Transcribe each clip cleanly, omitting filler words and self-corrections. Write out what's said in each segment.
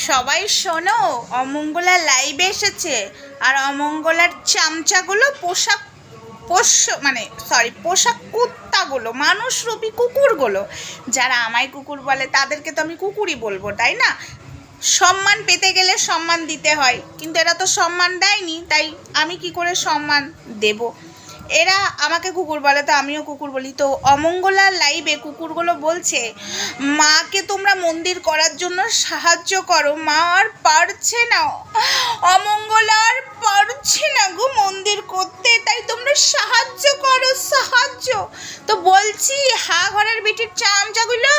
সবাই শোনো, অমঙ্গলা লাইভে এসেছে। আর অমঙ্গলার চামচাগুলো পোষা কুত্তাগুলো, মানুষরূপী কুকুরগুলো, যারা আমায় কুকুর বলে তাদেরকে তো আমি কুকুরই বলবো, তাই না? সম্মান পেতে গেলে সম্মান দিতে হয়, কিন্তু এরা তো সম্মান দেয়নি, তাই আমি কি করে সম্মান দেব? এরা আমাকে কুকুর বলে তো আমিও কুকুর বলি। তো অমঙ্গলার লাইভে কুকুরগুলো বলছে, মাকে তোমরা মন্দির করার জন্য সাহায্য করো, মা আর পারছে না, অমঙ্গলার পারছে না গো মন্দির করতে, তাই তোমরা সাহায্য করো, সাহায্য। তো বলছি, ঘরের বিটির চামচাগুলো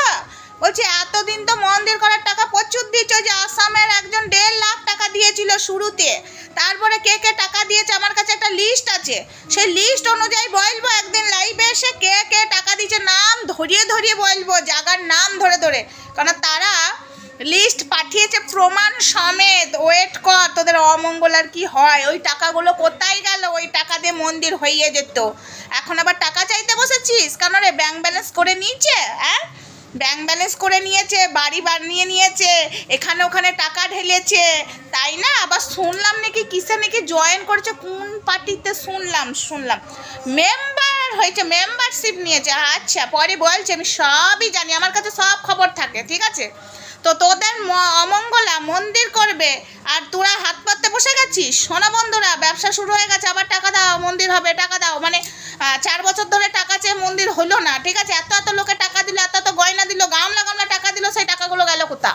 বলছে, এতদিন তো মন্দির করার টাকা প্রচুর দিচ্ছ, যে আসামের একজন 1.5 লাখ টাকা দিয়েছিল শুরুতে, তারপরে কে কে টাকা দিয়েছে আমার কাছে একটা লিস্ট আছে, সেই লিস্ট অনুযায়ী বলবো একদিন লাইভে এসে কে কে টাকা দিয়েছে, নাম ধরিয়ে ধরিয়ে বলবো, জায়গার নাম ধরে ধরে, কারণ তারা লিস্ট পাঠিয়েছে প্রমাণ সমেত। ওয়েট কর, তোদের অমঙ্গলার কি হয়, ওই টাকাগুলো কোথায় গেল? ওই টাকা দিয়ে মন্দির হইয়ে যেত, এখন আবার টাকা চাইতে বসেছিস কেন রে? ব্যাংক ব্যালেন্স করে নিয়েছে, ব্যাংক ব্যালেন্স করে নিয়েছে, বাড়ি বানিয়ে নিয়েছে, এখানে ওখানে টাকা ঢেলেছে, তাই না? আবার শুনলাম নাকি কিসে নাকি জয়েন করেছে, কোন পার্টিতে শুনলাম মেম্বার হয়েছে, মেম্বারশিপ নিয়েছে। আচ্ছা, পরে বলছে, আমি সবই জানি, আমার কাছে সব খবর থাকে, ঠিক আছে? তো তোদের অমঙ্গলা মন্দির করবে আর তোরা হাত পাততে বসে গেছিস। শোনো বন্ধুরা, ব্যবসা শুরু হয়ে গেছে, আবার টাকা দাও, মন্দির হবে, টাকা দাও, মানে 4 বছর ধরে টাকা চেয়ে মন্দির হলো না, ঠিক আছে? এত এত লোকে টাকা দিল, এত এত গয়না দিল, গামলা গামলা টাকা দিল, সেই টাকাগুলো গেল কোথা?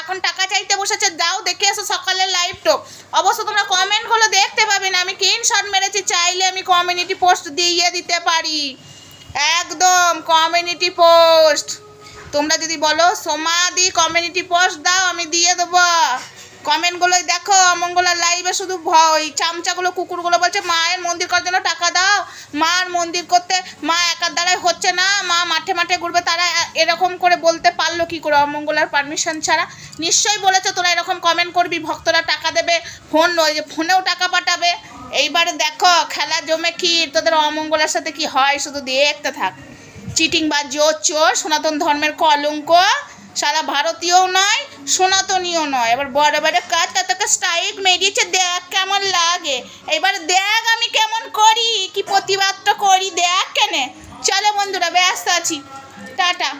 এখন টাকা চাইতে বসেছে। যাও দেখে এসো সকালের লাইভটা। অবশ্য তোমরা কমেন্টগুলো দেখতে পাবে না, আমি স্ক্রিনশট মেরেছি, চাইলে আমি কমিউনিটি পোস্ট দিয়ে দিতে পারি, একদম কমিউনিটি পোস্ট। তোমরা যদি বলো সোমাদি কমিউনিটি পোস্ট দাও, আমি দিয়ে দেবো। কমেন্টগুলোই দেখো, অমঙ্গলার লাইভে শুধু ওই চামচাগুলো কুকুরগুলো বলছে, মায়ের মন্দির করার জন্য টাকা দাও, মার মন্দির করতে মা একার দ্বারাই হচ্ছে না, মা মাঠে মাঠে ঘুরবে। তারা এরকম করে বলতে পারলো কি করে অমঙ্গলার পারমিশন ছাড়া? নিশ্চয়ই বলেছে তোরা এরকম কমেন্ট করবি, ভক্তরা টাকা দেবে, ফোনেও টাকা পাঠাবে। এইবারে দেখো খেলা জমে কি, তোদের অমঙ্গলার সাথে কি হয় শুধু দেখতে থাক। চিটিং বা চোর, সনাতন ধর্মের কলঙ্ক, সারা ভারতীয়ও নয়, সনাতনীয় নয়, এবার বড় বড় কাজ, তাকে স্ট্রাইক মেরিয়েছে, দেখ কেমন লাগে, এবার দেখ আমি কেমন করি, কি প্রতিবাদটা করি, দেখ কেনে। চলো বন্ধুরা, ব্যস্ত আছি, টাটা।